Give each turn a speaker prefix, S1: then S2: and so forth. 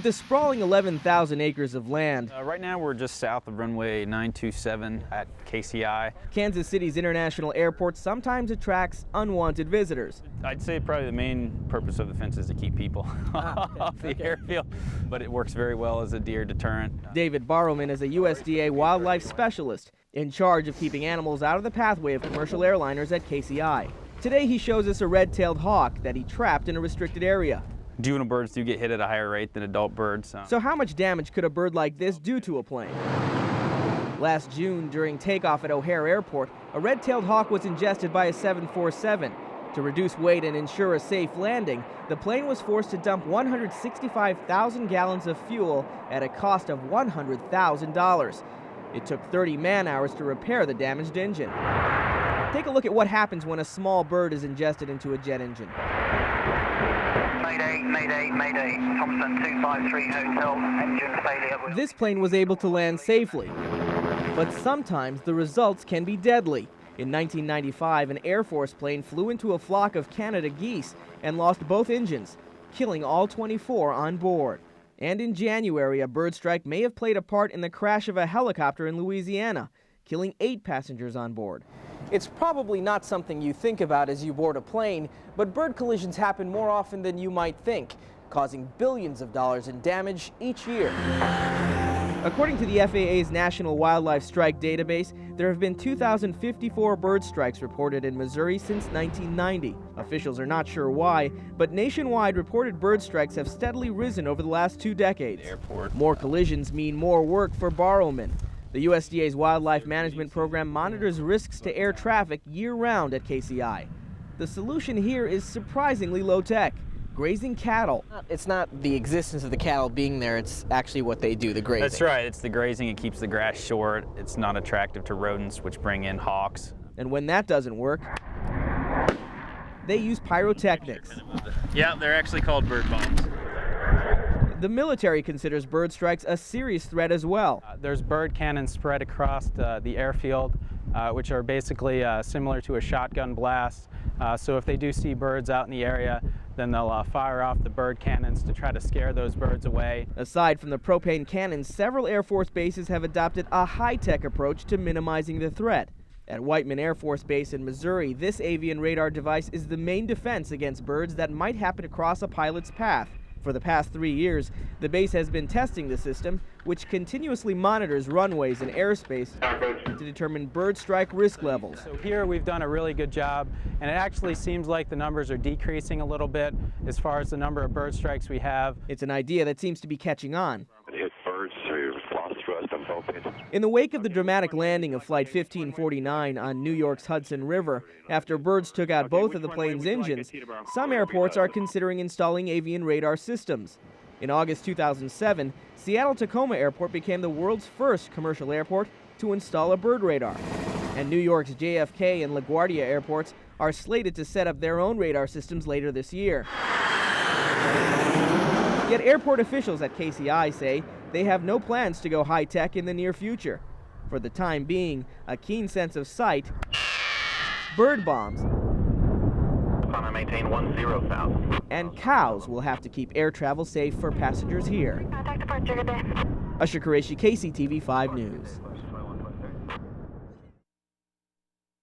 S1: With a sprawling 11,000 acres of land,
S2: Right now we're just south of runway 927 at KCI.
S1: Kansas City's International Airport sometimes attracts unwanted visitors.
S2: I'd say probably the main purpose of the fence is to keep people off the airfield, but it works very well as a deer deterrent.
S1: David Barrowman is a USDA wildlife specialist in charge of keeping animals out of the pathway of commercial airliners at KCI. Today he shows us a red-tailed hawk that he trapped in a restricted area.
S2: Juvenile birds do get hit at a higher rate than adult birds.
S1: So how much damage could a bird like this do to a plane? Last June, during takeoff at O'Hare Airport, a red-tailed hawk was ingested by a 747. To reduce weight and ensure a safe landing, the plane was forced to dump 165,000 gallons of fuel at a cost of $100,000. It took 30 man-hours to repair the damaged engine. Take a look at what happens when a small bird is ingested into a jet engine.
S3: Mayday, Thompson 253 Hotel, engine failure.
S1: This plane was able to land safely, but sometimes the results can be deadly. In 1995, an Air Force plane flew into a flock of Canada geese and lost both engines, killing all 24 on board. And in January, a bird strike may have played a part in the crash of a helicopter in Louisiana, killing 8 passengers on board. It's probably not something you think about as you board a plane, but bird collisions happen more often than you might think, causing billions of dollars in damage each year. According to the FAA's National Wildlife Strike Database, there have been 2,054 bird strikes reported in Missouri since 1990. Officials are not sure why, but nationwide reported bird strikes have steadily risen over the last 2 decades. More collisions mean more work for Barrowman. The USDA's Wildlife Management Program monitors risks to air traffic year-round at KCI. The solution here is surprisingly low-tech: grazing cattle. It's not the existence of the cattle being there, it's actually what they do, the grazing.
S2: That's right, it's the grazing. It keeps the grass short. It's not attractive to rodents, which bring in hawks.
S1: And when that doesn't work, they use pyrotechnics.
S2: Yeah, they're actually called bird bombs.
S1: The military considers bird strikes a serious threat as well.
S4: There's bird cannons spread across the airfield, which are basically similar to a shotgun blast. So if they do see birds out in the area, then they'll fire off the bird cannons to try to scare those birds away.
S1: Aside from the propane cannons, several Air Force bases have adopted a high-tech approach to minimizing the threat. At Whiteman Air Force Base in Missouri, this avian radar device is the main defense against birds that might happen to cross a pilot's path. For the past 3 years, the base has been testing the system, which continuously monitors runways and airspace to determine bird strike risk levels.
S4: So here we've done a really good job, and it actually seems like the numbers are decreasing a little bit as far as the number of bird strikes we have.
S1: It's an idea that seems to be catching on.
S5: Hit birds through lost thrust on both ends.
S1: In the wake of the dramatic landing of Flight 1549 on New York's Hudson River, after birds took out both of the plane's engines, some airports are considering installing avian radar systems. In August 2007, Seattle-Tacoma Airport became the world's first commercial airport to install a bird radar. And New York's JFK and LaGuardia airports are slated to set up their own radar systems later this year. Yet airport officials at KCI say they have no plans to go high-tech in the near future. For the time being, a keen sense of sight, bird bombs,
S3: Maintain 10,000.
S1: and cows will have to keep air travel safe for passengers here.
S6: Contact departure, good day.
S1: Usher Qureshi, KCTV 5 News.